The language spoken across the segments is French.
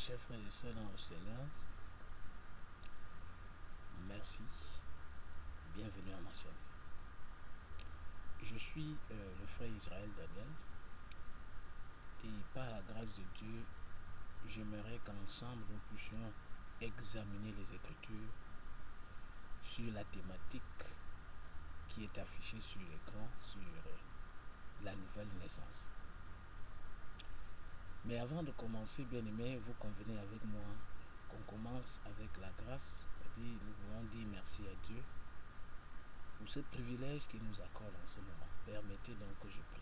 Chers frères et sœurs dans le Seigneur, merci. Bienvenue à ma chaîne. Je suis le frère Israël Daniel et par la grâce de Dieu, j'aimerais qu'ensemble nous puissions examiner les Écritures sur la thématique qui est affichée sur l'écran, sur la nouvelle naissance. Mais avant de commencer, bien-aimés, vous convenez avec moi qu'on commence avec la grâce, c'est-à-dire nous voulons dire merci à Dieu pour ce privilège qu'il nous accorde en ce moment. Permettez donc que je prie.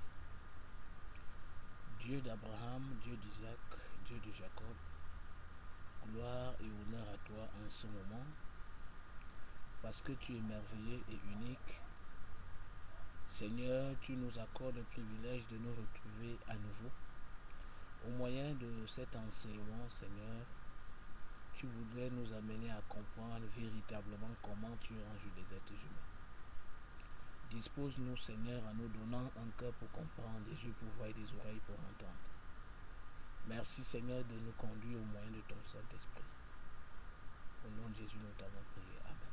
Dieu d'Abraham, Dieu d'Isaac, Dieu de Jacob, gloire et honneur à toi en ce moment, parce que tu es merveilleux et unique. Seigneur, tu nous accordes le privilège de nous retrouver à nouveau. Au moyen de cet enseignement, Seigneur, tu voudrais nous amener à comprendre véritablement comment tu ranges les êtres humains. Dispose-nous, Seigneur, en nous donnant un cœur pour comprendre, des yeux pour voir et des oreilles pour entendre. Merci, Seigneur, de nous conduire au moyen de ton Saint-Esprit. Au nom de Jésus, nous t'avons prié. Amen.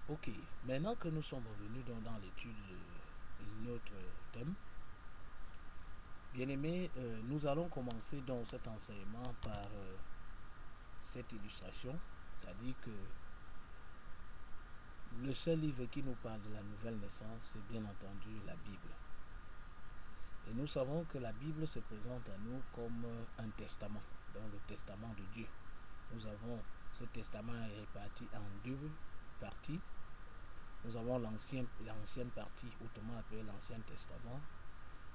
Ok, maintenant que nous sommes revenus dans l'étude de notre thème, bien-aimés, nous allons commencer dans cet enseignement par cette illustration, c'est-à-dire que le seul livre qui nous parle de la nouvelle naissance, c'est bien entendu la Bible. Et nous savons que la Bible se présente à nous comme un testament, donc le testament de Dieu. Nous avons, ce testament est réparti en deux parties. Nous avons l'ancienne partie, autrement appelée l'Ancien Testament,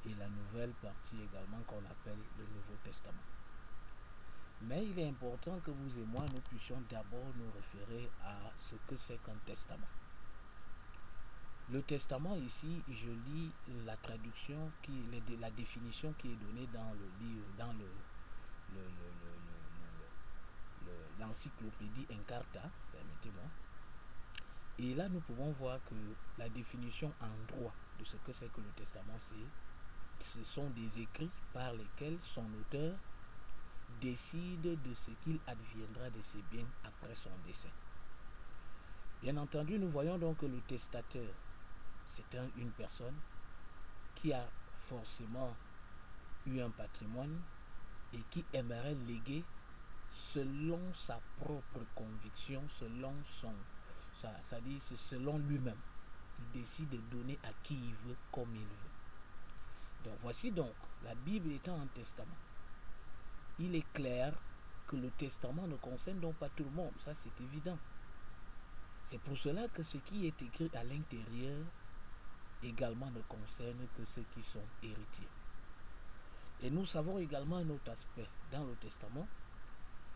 et la nouvelle partie également qu'on appelle le Nouveau Testament. Mais il est important que vous et moi, nous puissions d'abord nous référer à ce que c'est qu'un testament. Le testament ici, je lis la traduction, la définition qui est donnée dans le livre, dans l'encyclopédie Encarta, permettez-moi. Et là, nous pouvons voir que la définition en droit de ce que c'est que le testament, ce sont des écrits par lesquels son auteur décide de ce qu'il adviendra de ses biens après son décès. Bien entendu, nous voyons donc que le testateur, c'est une personne qui a forcément eu un patrimoine et qui aimerait léguer selon sa propre conviction, selon c'est selon lui-même. Il décide de donner à qui il veut, comme il veut. Donc voici donc, la Bible étant un testament. Il est clair que le testament ne concerne donc pas tout le monde, ça c'est évident. C'est pour cela que ce qui est écrit à l'intérieur également ne concerne que ceux qui sont héritiers. Et nous savons également un autre aspect dans le testament,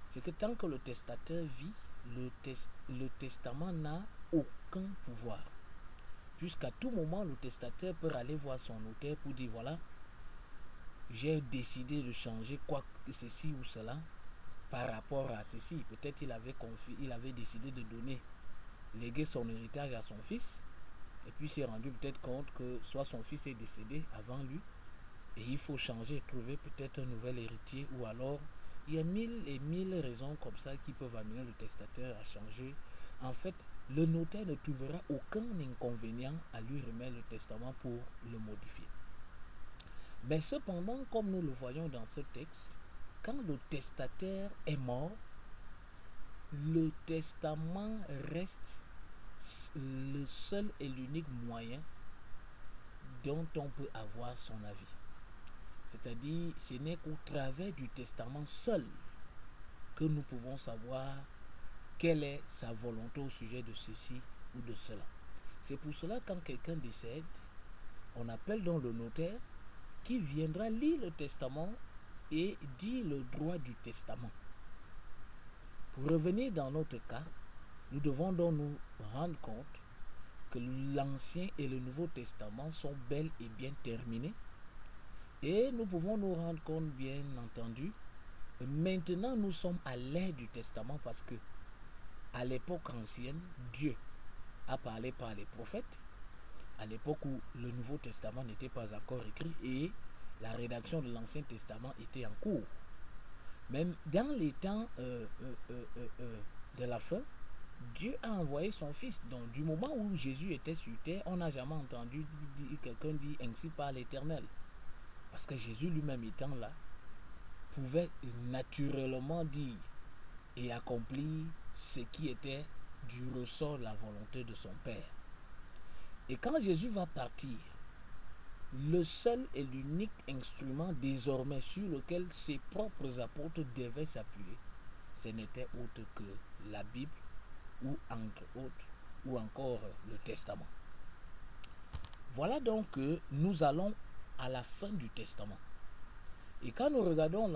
c'est que tant que le testateur vit, le testament n'a aucun pouvoir. Puisqu'à tout moment, le testateur peut aller voir son notaire pour dire voilà, j'ai décidé de changer quoi que ceci ou cela par rapport à ceci. Peut-être il avait décidé de léguer son héritage à son fils, et puis il s'est rendu peut-être compte que soit son fils est décédé avant lui, et il faut changer, trouver peut-être un nouvel héritier, ou alors il y a mille et mille raisons comme ça qui peuvent amener le testateur à changer. En fait, le notaire ne trouvera aucun inconvénient à lui remettre le testament pour le modifier. Mais cependant, comme nous le voyons dans ce texte, quand le testateur est mort, le testament reste le seul et l'unique moyen dont on peut avoir son avis. C'est-à-dire, ce n'est qu'au travers du testament seul que nous pouvons savoir quelle est sa volonté au sujet de ceci ou de cela. C'est pour cela que quand quelqu'un décède, on appelle donc le notaire qui viendra lire le testament et dire le droit du testament. Pour revenir dans notre cas, nous devons donc nous rendre compte que l'Ancien et le Nouveau Testament sont bel et bien terminés. Et nous pouvons nous rendre compte, bien entendu, que maintenant nous sommes à l'ère du Testament parce que à l'époque ancienne, Dieu a parlé par les prophètes, à l'époque où le Nouveau Testament n'était pas encore écrit et la rédaction de l'Ancien Testament était en cours. Même dans les temps de la fin, Dieu a envoyé son Fils. Donc, du moment où Jésus était sur terre, on n'a jamais entendu quelqu'un dire ainsi par l'Éternel. Parce que Jésus lui-même étant là, pouvait naturellement dire et accomplir ce qui était du ressort de la volonté de son Père. Et quand Jésus va partir, le seul et l'unique instrument désormais sur lequel ses propres apôtres devaient s'appuyer, ce n'était autre que la Bible, ou entre autres, ou encore le Testament. Voilà donc que nous allons à la fin du Testament. Et quand nous regardons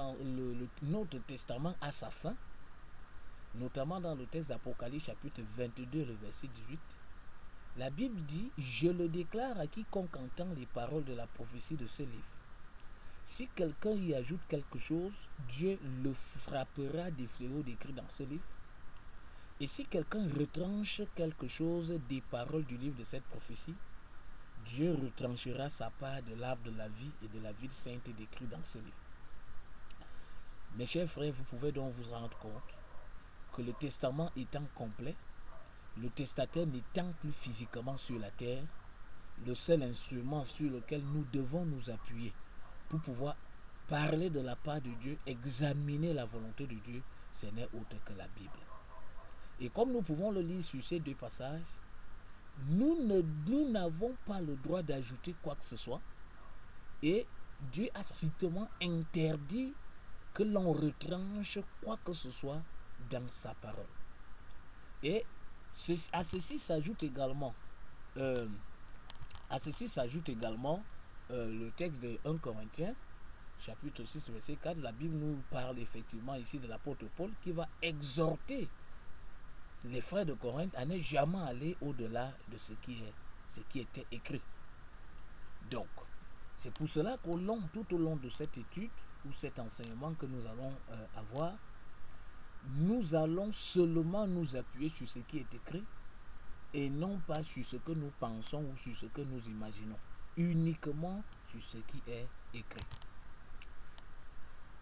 notre Testament à sa fin, notamment dans le texte d'Apocalypse chapitre 22, le verset 18, la Bible dit « Je le déclare à quiconque entend les paroles de la prophétie de ce livre. Si quelqu'un y ajoute quelque chose, Dieu le frappera des fléaux décrits dans ce livre. Et si quelqu'un retranche quelque chose des paroles du livre de cette prophétie, Dieu retranchera sa part de l'arbre de la vie et de la vie sainte décrit dans ce livre. » Mes chers frères, vous pouvez donc vous rendre compte que le testament étant complet, le testataire n'étant plus physiquement sur la terre, le seul instrument sur lequel nous devons nous appuyer pour pouvoir parler de la part de Dieu, examiner la volonté de Dieu, ce n'est autre que la Bible. Et comme nous pouvons le lire sur ces deux passages, nous n'avons pas le droit d'ajouter quoi que ce soit. Et Dieu a strictement interdit que l'on retranche quoi que ce soit dans sa parole. Et à ceci s'ajoute également le texte de 1 Corinthiens, chapitre 6, verset 4. La Bible nous parle effectivement ici de l'apôtre Paul qui va exhorter les frères de Corinthe à ne jamais aller au-delà de ce qui était écrit. Donc, c'est pour cela tout au long de cette étude ou cet enseignement que nous allons avoir, nous allons seulement nous appuyer sur ce qui est écrit et non pas sur ce que nous pensons ou sur ce que nous imaginons, uniquement sur ce qui est écrit.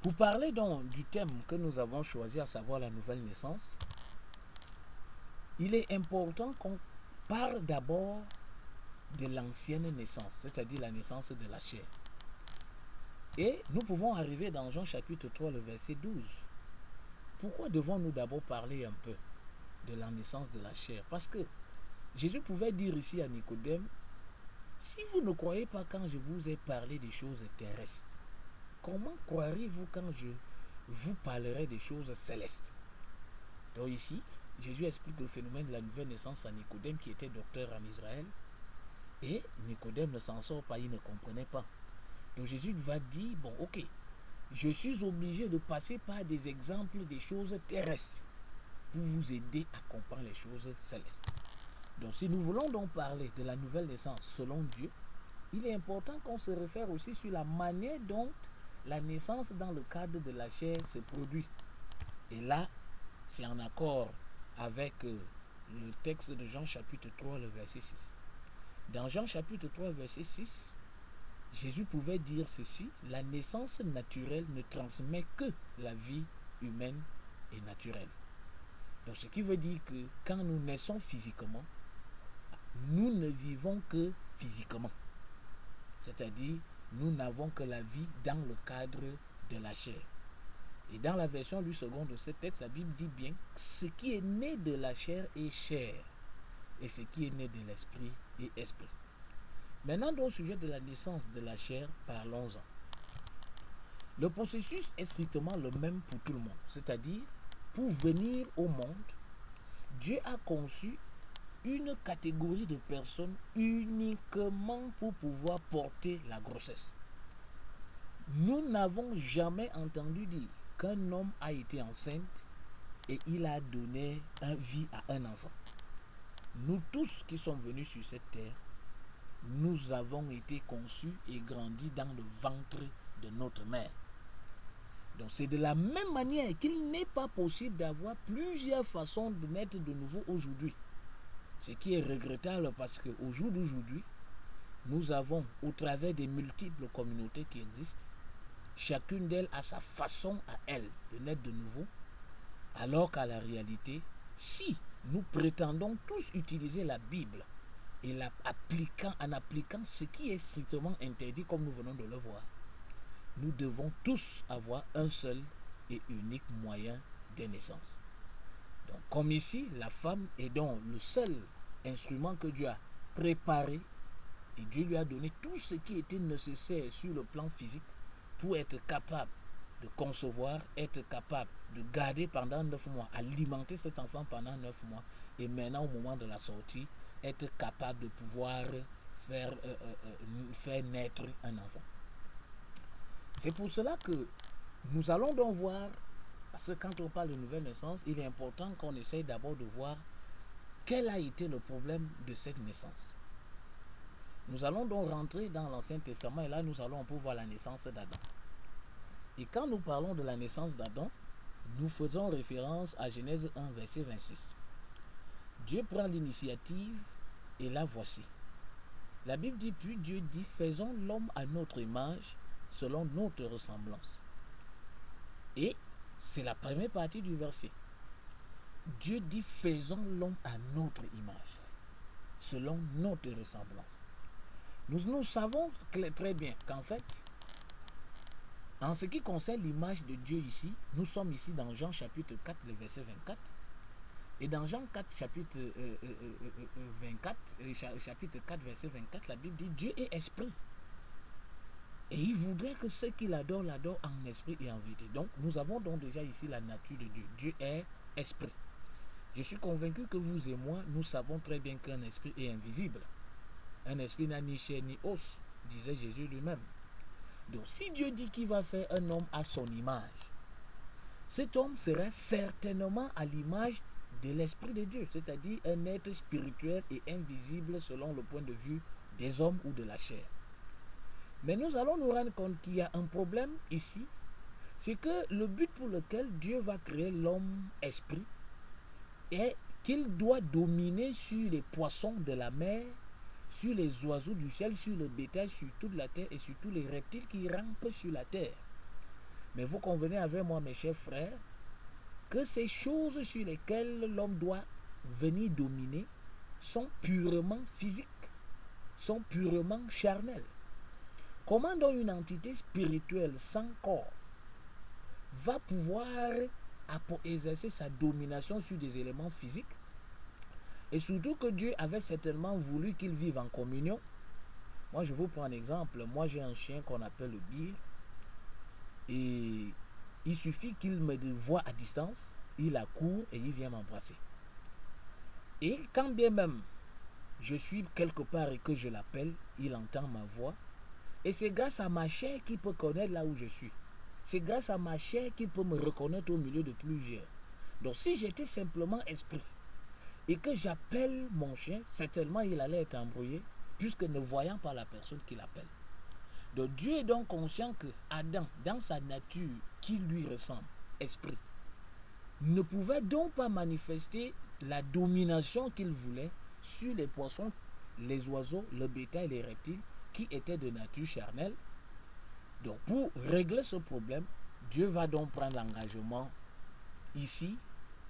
Pour parler donc du thème que nous avons choisi, à savoir la nouvelle naissance, il est important qu'on parle d'abord de l'ancienne naissance, c'est-à-dire la naissance de la chair. Et nous pouvons arriver dans Jean chapitre 3, le verset 12. Pourquoi devons-nous d'abord parler un peu de la naissance de la chair? Parce que Jésus pouvait dire ici à Nicodème, si vous ne croyez pas quand je vous ai parlé des choses terrestres, comment croirez-vous quand je vous parlerai des choses célestes? Donc ici, Jésus explique le phénomène de la nouvelle naissance à Nicodème qui était docteur en Israël. Et Nicodème ne s'en sort pas, il ne comprenait pas. Donc Jésus va dire, bon ok, je suis obligé de passer par des exemples des choses terrestres pour vous aider à comprendre les choses célestes. Donc si nous voulons donc parler de la nouvelle naissance selon Dieu, il est important qu'on se réfère aussi sur la manière dont la naissance dans le cadre de la chair se produit. Et là, c'est en accord avec le texte de Jean chapitre 3, le verset 6. Dans Jean chapitre 3, verset 6, Jésus pouvait dire ceci, la naissance naturelle ne transmet que la vie humaine et naturelle. Donc ce qui veut dire que quand nous naissons physiquement, nous ne vivons que physiquement. C'est-à-dire, nous n'avons que la vie dans le cadre de la chair. Et dans la version Louis II de ce texte, la Bible dit bien, ce qui est né de la chair est chair, et ce qui est né de l'esprit est esprit. Maintenant, au sujet de la naissance de la chair, parlons-en. Le processus est strictement le même pour tout le monde. C'est-à-dire, pour venir au monde, Dieu a conçu une catégorie de personnes uniquement pour pouvoir porter la grossesse. Nous n'avons jamais entendu dire qu'un homme a été enceinte et il a donné vie à un enfant. Nous tous qui sommes venus sur cette terre, nous avons été conçus et grandis dans le ventre de notre mère. Donc c'est de la même manière qu'il n'est pas possible d'avoir plusieurs façons de naître de nouveau aujourd'hui. Ce qui est regrettable parce qu'au jour d'aujourd'hui, nous avons, au travers des multiples communautés qui existent, chacune d'elles a sa façon à elle de naître de nouveau, alors qu'à la réalité, si nous prétendons tous utiliser la Bible et en appliquant ce qui est strictement interdit comme nous venons de le voir, nous devons tous avoir un seul et unique moyen de naissance. Donc, comme ici, la femme est donc le seul instrument que Dieu a préparé et Dieu lui a donné tout ce qui était nécessaire sur le plan physique pour être capable de concevoir, être capable de garder pendant 9 mois, alimenter cet enfant pendant 9 mois et maintenant au moment de la sortie, être capable de pouvoir faire naître un enfant. C'est pour cela que nous allons donc voir, parce que quand on parle de nouvelle naissance, il est important qu'on essaye d'abord de voir quel a été le problème de cette naissance. Nous allons donc rentrer dans l'Ancien Testament et là nous allons un peu voir la naissance d'Adam. Et quand nous parlons de la naissance d'Adam, nous faisons référence à Genèse 1, verset 26. Dieu prend l'initiative et la voici. La Bible dit, puis Dieu dit, faisons l'homme à notre image, selon notre ressemblance. Et c'est la première partie du verset. Dieu dit, faisons l'homme à notre image, selon notre ressemblance. Nous savons très bien qu'en fait, en ce qui concerne l'image de Dieu ici, nous sommes ici dans Jean chapitre 4, le verset 24. Et dans Jean 4, chapitre 4, verset 24, la Bible dit Dieu est esprit. Et il voudrait que ceux qui l'adorent en esprit et en vérité. Donc, nous avons donc déjà ici la nature de Dieu. Dieu est esprit. Je suis convaincu que vous et moi, nous savons très bien qu'un esprit est invisible. Un esprit n'a ni chair ni os, disait Jésus lui-même. Donc, si Dieu dit qu'il va faire un homme à son image, cet homme sera certainement à l'image de l'Esprit de Dieu, c'est-à-dire un être spirituel et invisible selon le point de vue des hommes ou de la chair. Mais nous allons nous rendre compte qu'il y a un problème ici, c'est que le but pour lequel Dieu va créer l'homme esprit est qu'il doit dominer sur les poissons de la mer, sur les oiseaux du ciel, sur le bétail, sur toute la terre et sur tous les reptiles qui rampent sur la terre. Mais vous convenez avec moi, mes chers frères, que ces choses sur lesquelles l'homme doit venir dominer sont purement physiques, sont purement charnelles. Comment donc une entité spirituelle sans corps va pouvoir exercer sa domination sur des éléments physiques? Et surtout que Dieu avait certainement voulu qu'il vive en communion. Moi, je vous prends un exemple. Moi, j'ai un chien qu'on appelle le Bir. Et il suffit qu'il me voie à distance, il accourt et il vient m'embrasser. Et quand bien même je suis quelque part et que je l'appelle, il entend ma voix. Et c'est grâce à ma chair qu'il peut connaître là où je suis. C'est grâce à ma chair qu'il peut me reconnaître au milieu de plusieurs. Donc si j'étais simplement esprit et que j'appelle mon chien, certainement il allait être embrouillé, puisque ne voyant pas la personne qui l'appelle. Donc Dieu est donc conscient que Adam, dans sa nature qui lui ressemble, esprit, ne pouvait donc pas manifester la domination qu'il voulait sur les poissons, les oiseaux, le bétail, les reptiles, qui étaient de nature charnelle. Donc pour régler ce problème, Dieu va donc prendre l'engagement. Ici,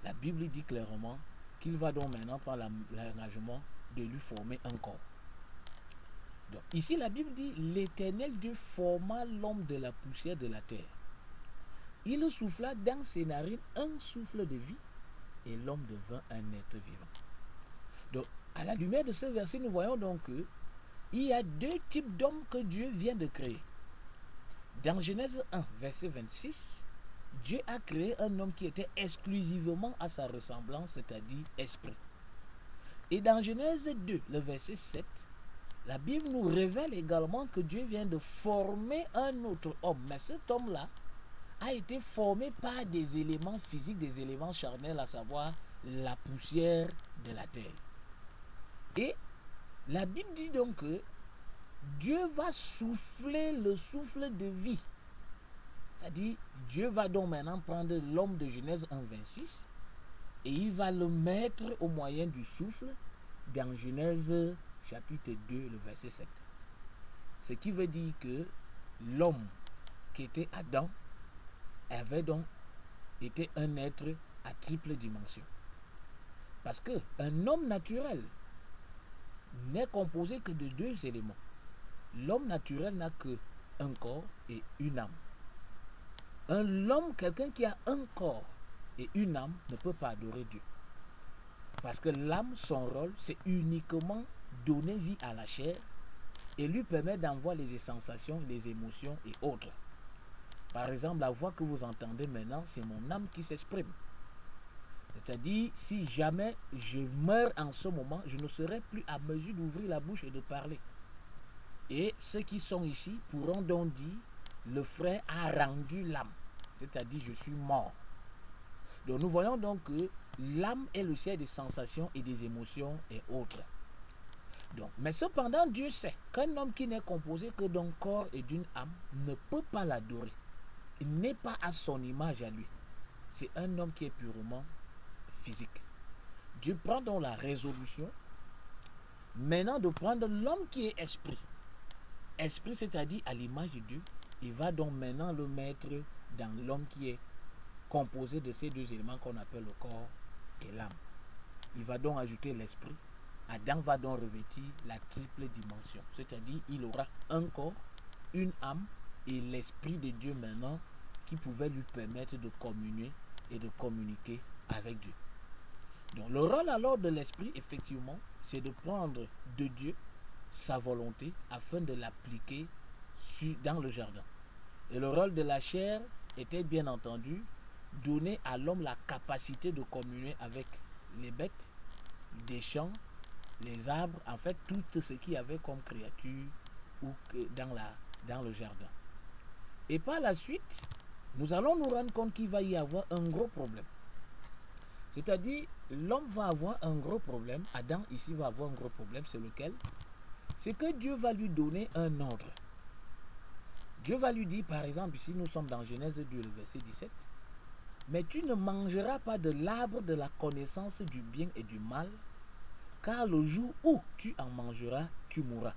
la Bible dit clairement qu'il va donc maintenant prendre l'engagement de lui former un corps. Donc, ici, la Bible dit, l'Éternel Dieu forma l'homme de la poussière de la terre. Il souffla dans ses narines un souffle de vie et l'homme devint un être vivant. Donc, à la lumière de ce verset, nous voyons donc qu'il y a deux types d'hommes que Dieu vient de créer. Dans Genèse 1, verset 26, Dieu a créé un homme qui était exclusivement à sa ressemblance, c'est-à-dire esprit. Et dans Genèse 2, le verset 7, la Bible nous révèle également que Dieu vient de former un autre homme. Mais cet homme-là a été formé par des éléments physiques, des éléments charnels, à savoir la poussière de la terre. Et la Bible dit donc que Dieu va souffler le souffle de vie. C'est-à-dire, Dieu va donc maintenant prendre l'homme de Genèse 1, 26 et il va le mettre au moyen du souffle dans Genèse chapitre 2, le verset 7. Ce qui veut dire que l'homme qui était Adam, avait donc été un être à triple dimension. Parce qu'un homme naturel n'est composé que de deux éléments. L'homme naturel n'a que un corps et une âme. L'homme, quelqu'un qui a un corps et une âme, ne peut pas adorer Dieu. Parce que l'âme, son rôle, c'est uniquement donner vie à la chair et lui permettre d'envoyer les sensations, les émotions et autres. Par exemple, la voix que vous entendez maintenant, c'est mon âme qui s'exprime. C'est-à-dire, si jamais je meurs en ce moment, je ne serai plus à mesure d'ouvrir la bouche et de parler. Et ceux qui sont ici pourront donc dire, le frère a rendu l'âme. C'est-à-dire, je suis mort. Donc nous voyons donc que l'âme est le ciel des sensations et des émotions et autres. Donc, mais cependant, Dieu sait qu'un homme qui n'est composé que d'un corps et d'une âme ne peut pas l'adorer. Il n'est pas à son image à lui. C'est un homme qui est purement physique. Dieu prend donc la résolution maintenant de prendre l'homme qui est esprit. Esprit, c'est-à-dire à l'image de Dieu. Il va donc maintenant le mettre dans l'homme qui est composé de ces deux éléments qu'on appelle le corps et l'âme. Il va donc ajouter l'esprit. Adam va donc revêtir la triple dimension. C'est-à-dire il aura un corps, une âme et l'esprit de Dieu maintenant qui pouvait lui permettre de communier et de communiquer avec Dieu. Donc le rôle alors de l'esprit, effectivement, c'est de prendre de Dieu sa volonté afin de l'appliquer dans le jardin. Et le rôle de la chair était bien entendu donner à l'homme la capacité de communier avec les bêtes, des champs, les arbres, en fait tout ce qu'il y avait comme créature ou dans le jardin. Et par la suite, nous allons nous rendre compte qu'il va y avoir un gros problème. C'est-à-dire, l'homme va avoir un gros problème, Adam ici va avoir un gros problème, c'est lequel? C'est que Dieu va lui donner un ordre. Dieu va lui dire, par exemple, ici nous sommes dans Genèse 2, le verset 17, mais tu ne mangeras pas de l'arbre de la connaissance du bien et du mal, car le jour où tu en mangeras, tu mourras.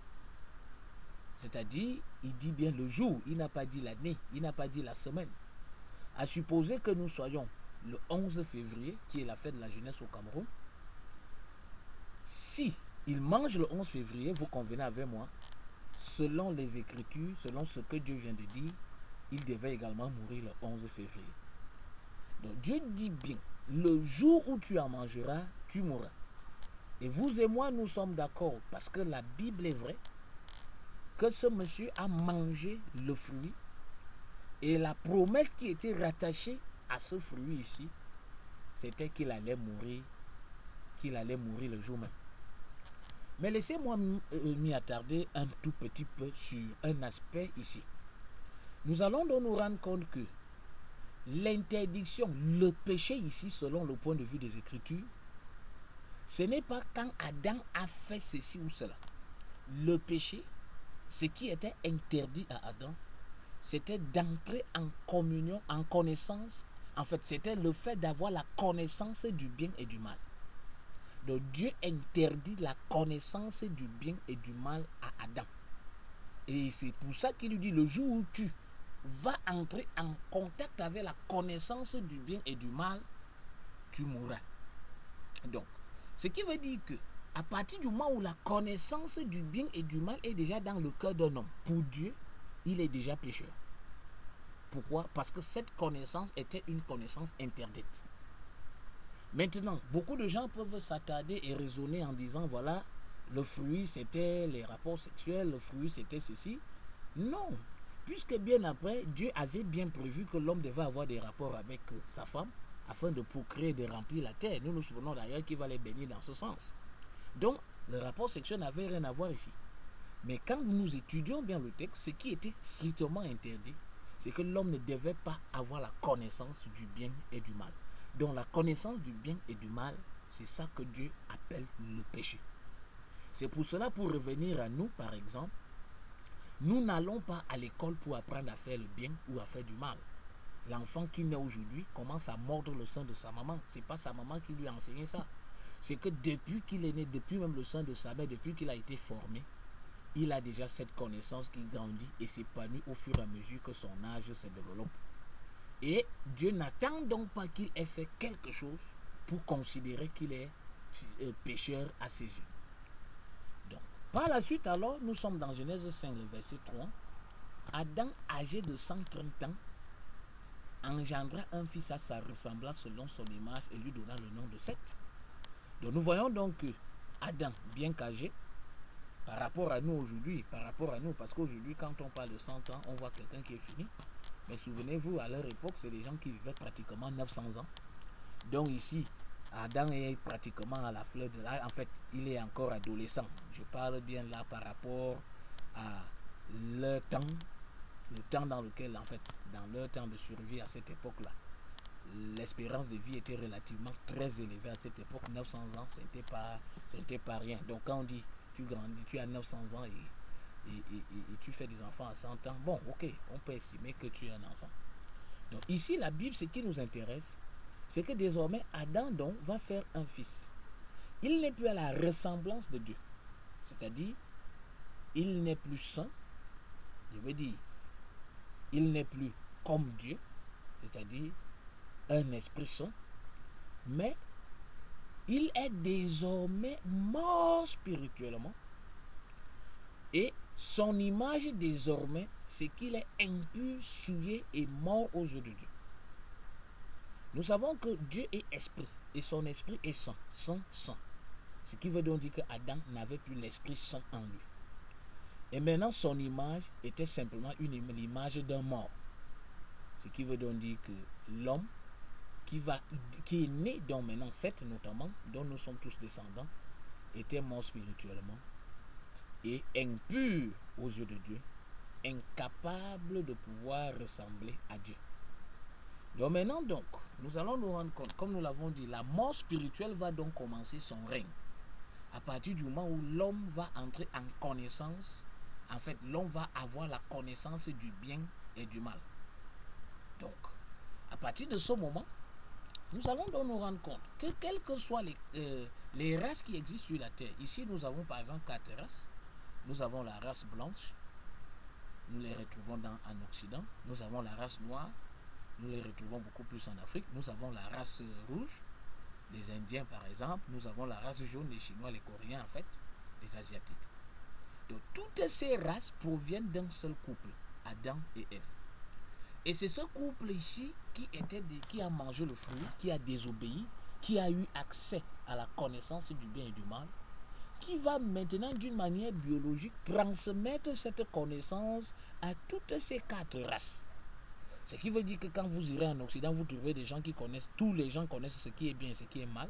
C'est-à-dire, il dit bien le jour, il n'a pas dit l'année, il n'a pas dit la semaine. À supposer que nous soyons le 11 février, qui est la fête de la jeunesse au Cameroun, si il mange le 11 février, vous convenez avec moi, selon les Écritures, selon ce que Dieu vient de dire, il devait également mourir le 11 février. Donc Dieu dit bien, le jour où tu en mangeras, tu mourras. Et vous et moi, nous sommes d'accord, parce que la Bible est vraie, que ce monsieur a mangé le fruit, et la promesse qui était rattachée à ce fruit ici, c'était qu'il allait mourir le jour même. Mais laissez-moi m'y attarder un tout petit peu sur un aspect ici. Nous allons donc nous rendre compte que l'interdiction, le péché ici, selon le point de vue des Écritures, ce n'est pas quand Adam a fait ceci ou cela. Le péché, ce qui était interdit à Adam, c'était d'entrer en communion, en connaissance. En fait, c'était le fait d'avoir la connaissance du bien et du mal. Donc Dieu interdit la connaissance du bien et du mal à Adam. Et c'est pour ça qu'il lui dit, le jour où tu vas entrer en contact avec la connaissance du bien et du mal, tu mourras. Donc, ce qui veut dire que à partir du moment où la connaissance du bien et du mal est déjà dans le cœur d'un homme, pour Dieu, il est déjà pécheur. Pourquoi? Parce que cette connaissance était une connaissance interdite. Maintenant, beaucoup de gens peuvent s'attarder et raisonner en disant, voilà, le fruit c'était les rapports sexuels, le fruit c'était ceci. Non, puisque bien après, Dieu avait bien prévu que l'homme devait avoir des rapports avec sa femme, afin de procréer, de remplir la terre. Nous nous souvenons d'ailleurs qu'il va les bénir dans ce sens. Donc, le rapport sexuel n'avait rien à voir ici. Mais quand nous étudions bien le texte, ce qui était strictement interdit, c'est que l'homme ne devait pas avoir la connaissance du bien et du mal. Donc la connaissance du bien et du mal, c'est ça que Dieu appelle le péché. C'est pour cela, pour revenir à nous, par exemple, nous n'allons pas à l'école pour apprendre à faire le bien ou à faire du mal. L'enfant qui naît aujourd'hui commence à mordre le sein de sa maman. Ce n'est pas sa maman qui lui a enseigné ça. C'est que depuis qu'il est né, depuis même le sein de sa mère, depuis qu'il a été formé, il a déjà cette connaissance qui grandit et s'épanouit au fur et à mesure que son âge se développe. Et Dieu n'attend donc pas qu'il ait fait quelque chose pour considérer qu'il est pécheur à ses yeux. Donc, par la suite alors, nous sommes dans Genèse 5, le verset 3. Adam, âgé de 130 ans, engendra un fils à sa ressemblance selon son image et lui donna le nom de Seth. Donc nous voyons donc que Adam, bien qu'âgé, par rapport à nous aujourd'hui, parce qu'aujourd'hui quand on parle de 100 ans, on voit quelqu'un qui est fini. Mais souvenez-vous, à leur époque, c'est des gens qui vivaient pratiquement 900 ans. Donc ici, Adam est pratiquement à la fleur de l'âge. En fait, il est encore adolescent. Je parle bien là par rapport à leur temps, le temps dans lequel, en fait, dans leur temps de survie à cette époque-là, l'espérance de vie était relativement très élevée à cette époque. 900 ans, c'était pas rien. Donc quand on dit tu grandis, tu as 900 ans et tu fais des enfants à 100 ans, bon, ok, on peut estimer que tu es un enfant. Donc ici, la Bible, ce qui nous intéresse, c'est que désormais, Adam donc va faire un fils. Il n'est plus à la ressemblance de Dieu. C'est-à-dire, il n'est plus saint. Je veux dire, il n'est plus comme Dieu. C'est-à-dire, un esprit saint. Mais, il est désormais mort spirituellement. Et son image désormais, c'est qu'il est impur, souillé et mort aux yeux de Dieu. Nous savons que Dieu est esprit et son esprit est saint, saint. Ce qui veut donc dire que Adam n'avait plus l'esprit saint en lui. Et maintenant son image était simplement l'image d'un mort. Ce qui veut donc dire que l'homme qui est né donc maintenant, Seth notamment, dont nous sommes tous descendants, était mort spirituellement et impur aux yeux de Dieu, incapable de pouvoir ressembler à Dieu. Donc maintenant donc, nous allons nous rendre compte, comme nous l'avons dit, la mort spirituelle va donc commencer son règne. À partir du moment où l'homme va entrer en connaissance, en fait, l'homme va avoir la connaissance du bien et du mal. Donc, à partir de ce moment, nous allons donc nous rendre compte que quelles que soient les races qui existent sur la terre, ici nous avons par exemple 4 races. Nous avons la race blanche, nous les retrouvons en Occident. Nous avons la race noire, nous les retrouvons beaucoup plus en Afrique. Nous avons la race rouge, les Indiens par exemple. Nous avons la race jaune, les Chinois, les Coréens en fait, les Asiatiques. Donc toutes ces races proviennent d'un seul couple, Adam et Ève. Et c'est ce couple ici qui a mangé le fruit, qui a désobéi, qui a eu accès à la connaissance du bien et du mal, qui va maintenant d'une manière biologique transmettre cette connaissance à toutes ces 4 races. Ce qui veut dire que quand vous irez en Occident, vous trouverez des gens qui connaissent, tous les gens connaissent ce qui est bien et ce qui est mal.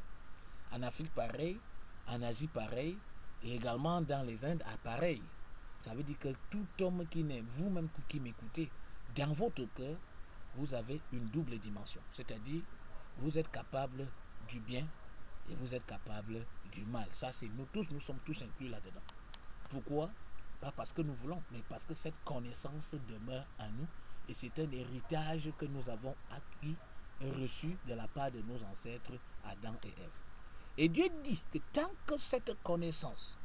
En Afrique, pareil. En Asie, pareil. Et également dans les Indes, pareil. Ça veut dire que tout homme qui naît, vous-même qui m'écoutez, dans votre cœur, vous avez une double dimension. C'est-à-dire, vous êtes capable du bien et vous êtes capable du mal. Ça, c'est nous tous, nous sommes tous inclus là-dedans. Pourquoi? Pas parce que nous voulons, mais parce que cette connaissance demeure en nous. Et c'est un héritage que nous avons acquis et reçu de la part de nos ancêtres Adam et Ève. Et Dieu dit que tant que cette connaissance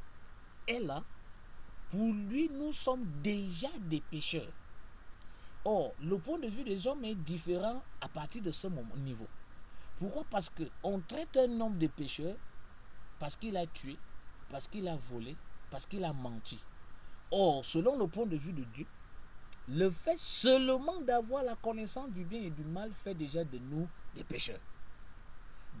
est là, pour lui, nous sommes déjà des pécheurs. Or, le point de vue des hommes est différent à partir de ce niveau. Pourquoi? Parce qu'on traite un homme de pécheur parce qu'il a tué, parce qu'il a volé, parce qu'il a menti. Or, selon le point de vue de Dieu, le fait seulement d'avoir la connaissance du bien et du mal fait déjà de nous des pécheurs.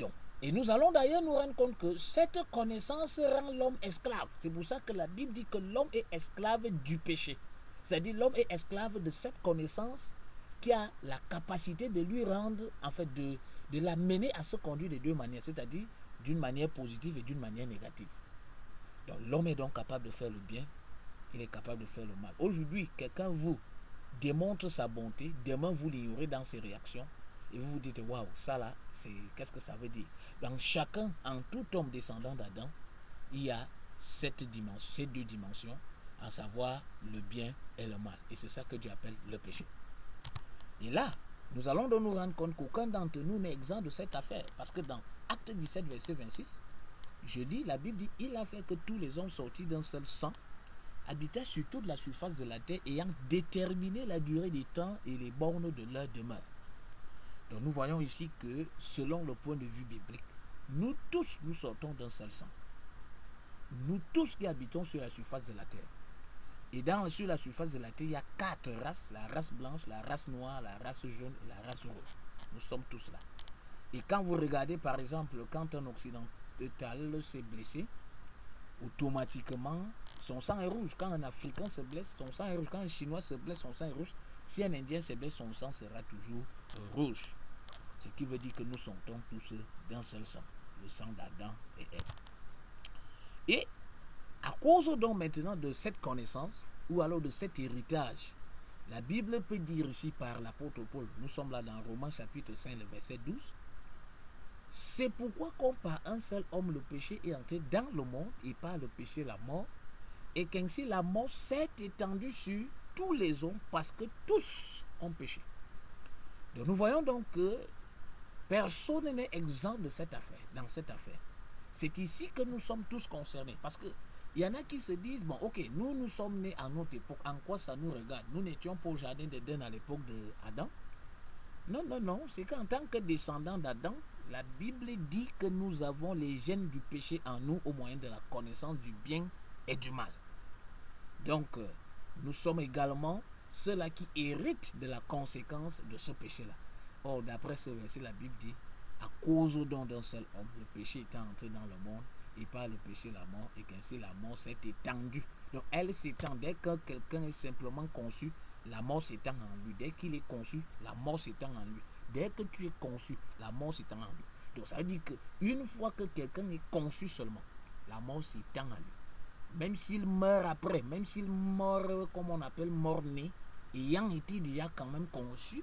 Donc, et nous allons d'ailleurs nous rendre compte que cette connaissance rend l'homme esclave. C'est pour ça que la Bible dit que l'homme est esclave du péché. C'est-à-dire l'homme est esclave de cette connaissance qui a la capacité de lui rendre, en fait, de l'amener à se conduire de deux manières, c'est-à-dire d'une manière positive et d'une manière négative. Donc l'homme est donc capable de faire le bien, il est capable de faire le mal. Aujourd'hui, quelqu'un vous démontre sa bonté, demain vous l'ignorez dans ses réactions et vous vous dites waouh, ça là, qu'est-ce que ça veut dire? Dans chacun, en tout homme descendant d'Adam, il y a ces 2 dimensions, à savoir le bien et le mal. Et c'est ça que Dieu appelle le péché. Et là, nous allons donc nous rendre compte qu'aucun d'entre nous n'est exempt de cette affaire. Parce que dans Acte 17, verset 26, je lis, la Bible dit, il a fait que tous les hommes sortis d'un seul sang habitaient sur toute la surface de la terre, ayant déterminé la durée des temps et les bornes de leur demeure. Donc nous voyons ici que, selon le point de vue biblique, nous tous, nous sortons d'un seul sang. Nous tous qui habitons sur la surface de la terre. Et sur la surface de la terre, il y a 4 races, la race blanche, la race noire, la race jaune et la race rouge. Nous sommes tous là. Et quand vous regardez, par exemple, quand un occidental s'est blessé, automatiquement, son sang est rouge. Quand un Africain se blesse, son sang est rouge. Quand un Chinois se blesse, son sang est rouge. Si un Indien se blesse, son sang sera toujours rouge. Ce qui veut dire que nous sortons tous d'un seul sang, le sang d'Adam et Ève. Et à cause donc maintenant de cette connaissance, ou alors de cet héritage, la Bible peut dire ici par l'apôtre Paul, nous sommes là dans Romains chapitre 5, le verset 12, c'est pourquoi comme par un seul homme le péché est entré dans le monde, et par le péché la mort, et qu'ainsi la mort s'est étendue sur tous les hommes parce que tous ont péché. Donc nous voyons donc que personne n'est exempt de cette affaire, dans cette affaire. C'est ici que nous sommes tous concernés. Parce que il y en a qui se disent, bon, ok, nous sommes nés à notre époque, en quoi ça nous regarde? Nous n'étions pas au jardin d'Éden à l'époque d'Adam. Non, c'est qu'en tant que descendants d'Adam, la Bible dit que nous avons les gènes du péché en nous au moyen de la connaissance du bien et du mal. Donc, nous sommes également ceux-là qui héritent de la conséquence de ce péché-là. Or, d'après ce verset, la Bible dit, à cause donc d'un seul homme, le péché étant entré dans le monde, et par le péché la mort, et qu'ainsi la mort s'est étendue. Donc elle s'étend. Dès que quelqu'un est simplement conçu, la mort s'étend en lui. Dès qu'il est conçu, la mort s'étend en lui. Dès que tu es conçu, la mort s'étend en lui. Donc ça veut dire qu'une fois que quelqu'un est conçu seulement, la mort s'étend en lui. Même s'il meurt après, même s'il meurt comme on appelle mort-né, ayant été déjà quand même conçu,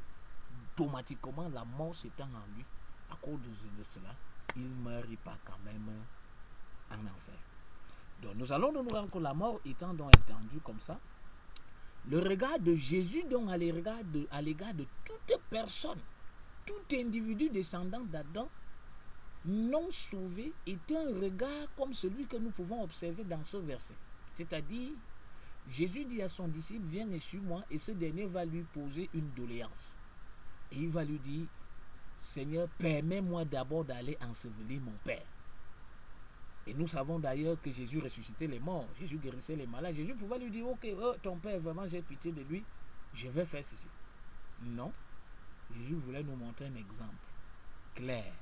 automatiquement la mort s'étend en lui. À cause de cela, il ne meurt pas quand même en enfer. Donc nous allons nous rendre que la mort étant donc étendue comme ça, le regard de Jésus donc à l'égard de toute personne, tout individu descendant d'Adam non sauvé est un regard comme celui que nous pouvons observer dans ce verset. C'est-à-dire, Jésus dit à son disciple, viens et suis-moi, et ce dernier va lui poser une doléance. Et il va lui dire, Seigneur, permets-moi d'abord d'aller ensevelir mon Père. Et nous savons d'ailleurs que Jésus ressuscitait les morts, Jésus guérissait les malades. Jésus pouvait lui dire, ok, ton Père, vraiment, j'ai pitié de lui, je vais faire ceci. Non, Jésus voulait nous montrer un exemple clair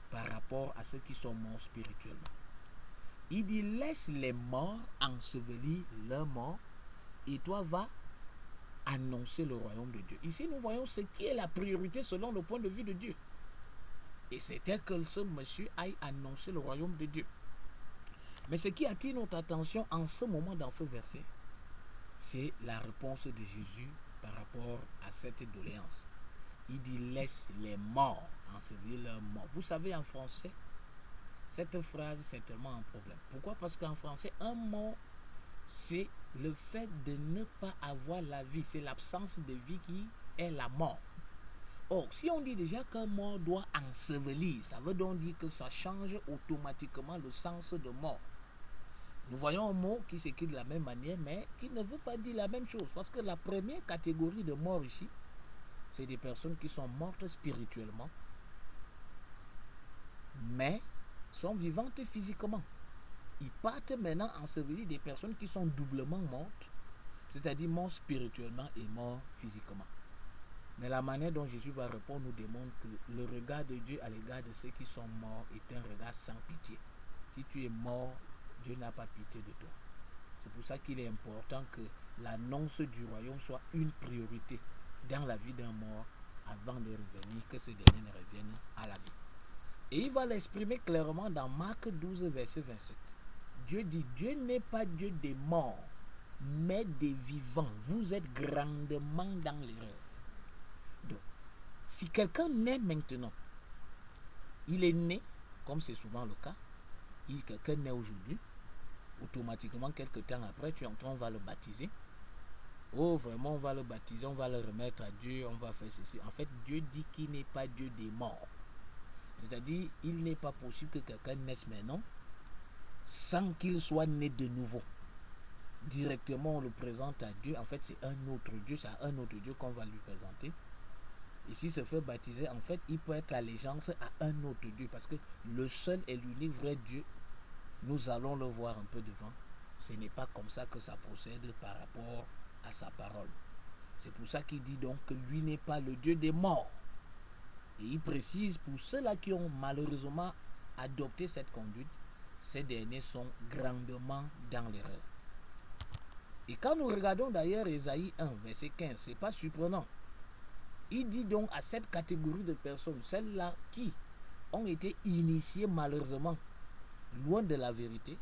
par rapport à ceux qui sont morts spirituellement. Il dit, laisse les morts ensevelir leurs morts, et toi va annoncer le royaume de Dieu. Ici, nous voyons ce qui est la priorité selon le point de vue de Dieu. Et c'était que ce monsieur aille annoncer le royaume de Dieu. Mais ce qui attire notre attention en ce moment dans ce verset, c'est la réponse de Jésus par rapport à cette doléance. Il dit, laisse les morts ensevelir leurs morts. Vous savez, en français, cette phrase, c'est tellement un problème. Pourquoi? Parce qu'en français, un mort, c'est le fait de ne pas avoir la vie. C'est l'absence de vie qui est la mort. Or, si on dit déjà qu'un mort doit ensevelir, ça veut donc dire que ça change automatiquement le sens de mort. Nous voyons un mot qui s'écrit de la même manière, mais qui ne veut pas dire la même chose. Parce que la première catégorie de mort ici, c'est des personnes qui sont mortes spirituellement, mais sont vivantes physiquement. Ils partent maintenant ensevelir des personnes qui sont doublement mortes, c'est-à-dire mortes spirituellement et mortes physiquement. Mais la manière dont Jésus va répondre nous démontre que le regard de Dieu à l'égard de ceux qui sont morts est un regard sans pitié. Si tu es mort, Dieu n'a pas pitié de toi. C'est pour ça qu'il est important que l'annonce du royaume soit une priorité dans la vie d'un mort avant de revenir, que ce dernier ne revienne à la vie. Et il va l'exprimer clairement dans Marc 12, verset 27. Dieu dit, Dieu n'est pas Dieu des morts, mais des vivants. Vous êtes grandement dans l'erreur. Donc, si quelqu'un naît maintenant, il est né, comme c'est souvent le cas, quelqu'un naît aujourd'hui, automatiquement, quelques temps après, on va le baptiser. Oh, vraiment, on va le baptiser, on va le remettre à Dieu, on va faire ceci. En fait, Dieu dit qu'il n'est pas Dieu des morts. C'est-à-dire, il n'est pas possible que quelqu'un naisse maintenant sans qu'il soit né de nouveau. directement on le présente à Dieu, en fait c'est un autre Dieu, c'est à un autre Dieu qu'on va lui présenter. Et s'il se fait baptiser, en fait il peut être allégeance à un autre Dieu, parce que le seul et l'unique vrai Dieu, nous allons le voir un peu devant, ce n'est pas comme ça que ça procède par rapport à sa parole. C'est pour ça qu'il dit donc que lui n'est pas le Dieu des morts. Et il précise, pour ceux-là qui ont malheureusement adopté cette conduite, ces derniers sont grandement dans l'erreur. Et quand nous regardons d'ailleurs Ésaïe 1, verset 15, c'est pas surprenant. Il dit donc à cette catégorie de personnes, celles-là qui ont été initiées malheureusement loin de la vérité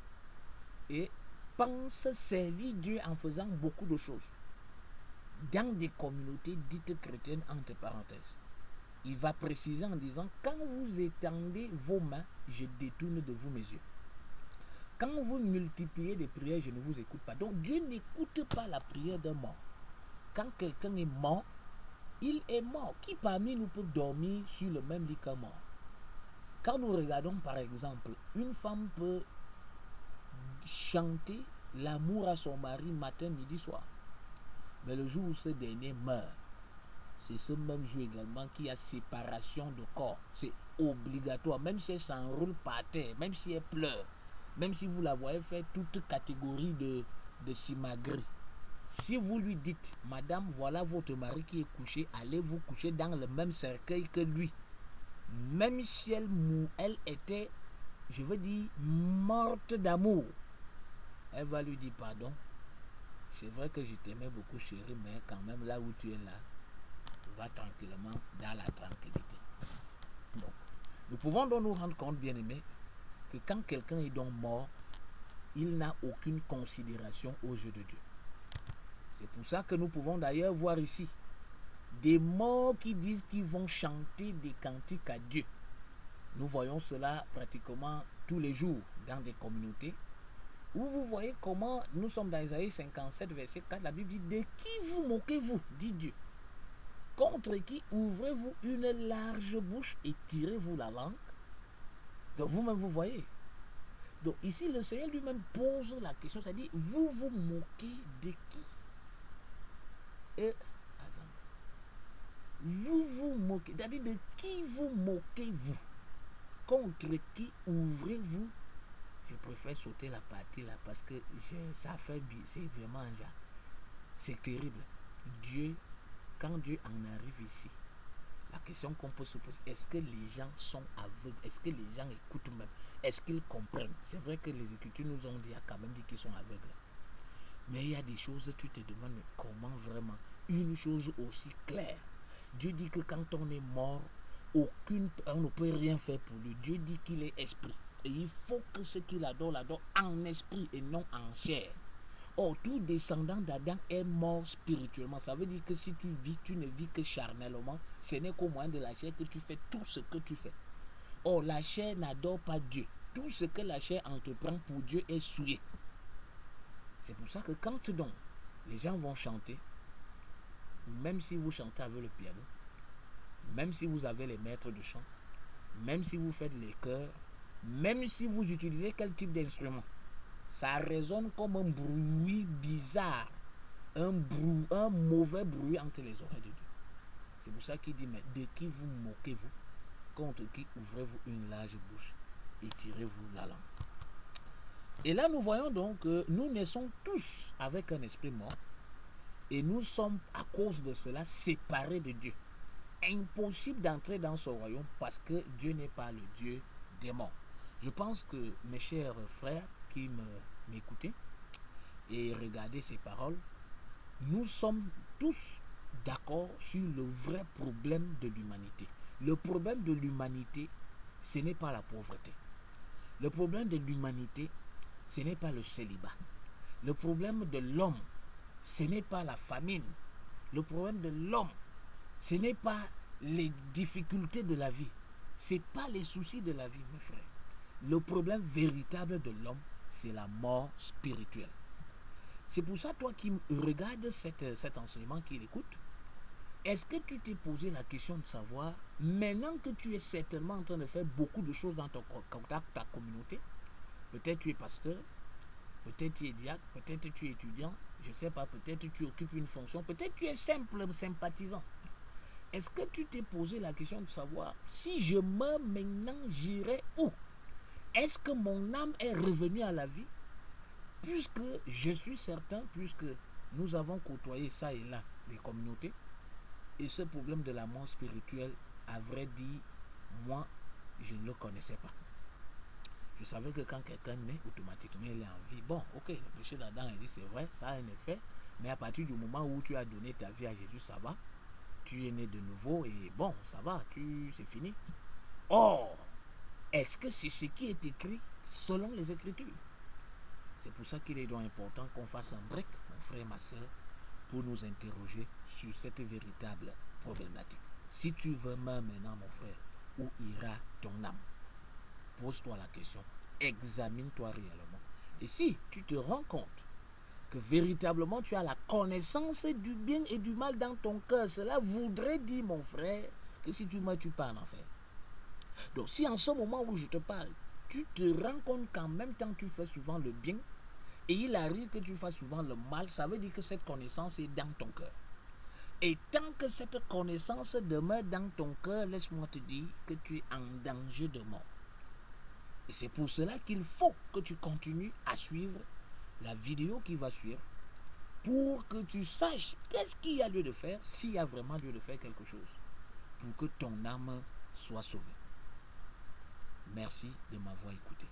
et pensent servir Dieu en faisant beaucoup de choses dans des communautés dites chrétiennes entre parenthèses. Il va préciser en disant, quand vous étendez vos mains, je détourne de vous mes yeux. Quand vous multipliez des prières, je ne vous écoute pas. Donc Dieu n'écoute pas la prière d'un mort. Quand quelqu'un est mort, il est mort. Qui parmi nous peut dormir sur le même lit qu'un mort? Quand nous regardons par exemple, une femme peut chanter l'amour à son mari matin, midi, soir. Mais le jour où ce dernier meurt, c'est ce même jour également qu'il y a séparation de corps. C'est obligatoire, même si elle s'enroule par terre, même si elle pleure, même si vous la voyez faire toute catégorie de simagrées. Si vous lui dites, madame, voilà votre mari qui est couché, allez vous coucher dans le même cercueil que lui. Même si elle était, je veux dire, morte d'amour, elle va lui dire pardon. C'est vrai que je t'aimais beaucoup, chérie, mais quand même là où tu es là, va tranquillement dans la tranquillité. Donc, nous pouvons donc nous rendre compte, bien aimé, que quand quelqu'un est donc mort, il n'a aucune considération aux yeux de Dieu. C'est pour ça que nous pouvons d'ailleurs voir ici des morts qui disent qu'ils vont chanter des cantiques à Dieu. Nous voyons cela pratiquement tous les jours dans des communautés où vous voyez comment nous sommes dans Isaïe 57, verset 4, la Bible dit, de qui vous moquez-vous, dit Dieu? Contre qui ouvrez-vous une large bouche et tirez-vous la langue? Donc vous-même vous voyez. Donc ici le Seigneur lui-même pose la question, c'est-à-dire vous vous moquez de qui? Et vous vous moquez, c'est-à-dire de qui vous moquez-vous? Contre qui ouvrez-vous? Je préfère sauter la partie là parce que ça fait bien, c'est vraiment genre, c'est terrible. Dieu, quand Dieu en arrive ici, la question qu'on peut se poser, est-ce que les gens sont aveugles? Est-ce que les gens écoutent même? Est-ce qu'ils comprennent? C'est vrai que les Écritures nous ont dit, quand même dit qu'ils sont aveugles. Mais il y a des choses, tu te demandes, mais comment vraiment? Une chose aussi claire. Dieu dit que quand on est mort, on ne peut rien faire pour lui. Dieu dit qu'il est esprit. Et il faut que ce qu'il adore, l'adore en esprit et non en chair. Or, tout descendant d'Adam est mort spirituellement. Ça veut dire que si tu vis, tu ne vis que charnellement. Ce n'est qu'au moyen de la chair que tu fais tout ce que tu fais. Or, la chair n'adore pas Dieu. Tout ce que la chair entreprend pour Dieu est souillé. C'est pour ça que quand donc les gens vont chanter, même si vous chantez avec le piano, même si vous avez les maîtres de chant, même si vous faites les chœurs, même si vous utilisez quel type d'instrument, ça résonne comme un bruit bizarre, un mauvais bruit entre les oreilles de Dieu. C'est pour ça qu'il dit, mais de qui vous moquez-vous? Contre qui ouvrez-vous une large bouche et tirez-vous la langue? Et là, nous voyons donc que nous naissons tous avec un esprit mort et nous sommes à cause de cela séparés de Dieu. Impossible d'entrer dans son royaume parce que Dieu n'est pas le Dieu des morts. Je pense que mes chers frères qui m'écoutez et regardez ces paroles, nous sommes tous d'accord sur le vrai problème de l'humanité. Le problème de l'humanité, ce n'est pas la pauvreté. Le problème de l'humanité, ce n'est pas le célibat. Le problème de l'homme, ce n'est pas la famine. Le problème de l'homme, ce n'est pas les difficultés de la vie. Ce n'est pas les soucis de la vie, mes frères. Le problème véritable de l'homme, c'est la mort spirituelle. C'est pour ça, toi qui regardes cet enseignement, qui l'écoute, est-ce que tu t'es posé la question de savoir, maintenant que tu es certainement en train de faire beaucoup de choses dans ton contact, ta communauté, peut-être tu es pasteur, Peut-être tu es diacre, peut-être tu es étudiant, je ne sais pas, peut-être tu occupes une fonction, peut-être tu es simple sympathisant. Est-ce que tu t'es posé la question de savoir si je meurs maintenant, j'irai où? Est-ce que mon âme est revenue à la vie? Puisque je suis certain, puisque nous avons côtoyé ça et là des communautés, et ce problème de la mort spirituelle, à vrai dire, moi, je ne le connaissais pas. Je savais que quand quelqu'un naît, automatiquement, il est en vie. Bon, ok, le péché d'Adam, il dit, c'est vrai, ça a un effet, mais à partir du moment où tu as donné ta vie à Jésus, ça va. Tu es né de nouveau et bon, ça va, c'est fini. Or, est-ce que c'est ce qui est écrit selon les Écritures? C'est pour ça qu'il est donc important qu'on fasse un break, mon frère et ma soeur, pour nous interroger sur cette véritable problématique. Si tu veux maintenant, mon frère, où ira ton âme? Pose-toi la question, examine-toi réellement. Et si tu te rends compte que véritablement tu as la connaissance du bien et du mal dans ton cœur, cela voudrait dire, mon frère, que si tu meurs, tu pars en enfer. Donc si en ce moment où je te parle, tu te rends compte qu'en même temps tu fais souvent le bien, et il arrive que tu fasses souvent le mal, ça veut dire que cette connaissance est dans ton cœur. Et tant que cette connaissance demeure dans ton cœur, laisse-moi te dire que tu es en danger de mort. Et c'est pour cela qu'il faut que tu continues à suivre la vidéo qui va suivre pour que tu saches qu'est-ce qu'il y a lieu de faire, s'il y a vraiment lieu de faire quelque chose, pour que ton âme soit sauvée. Merci de m'avoir écouté.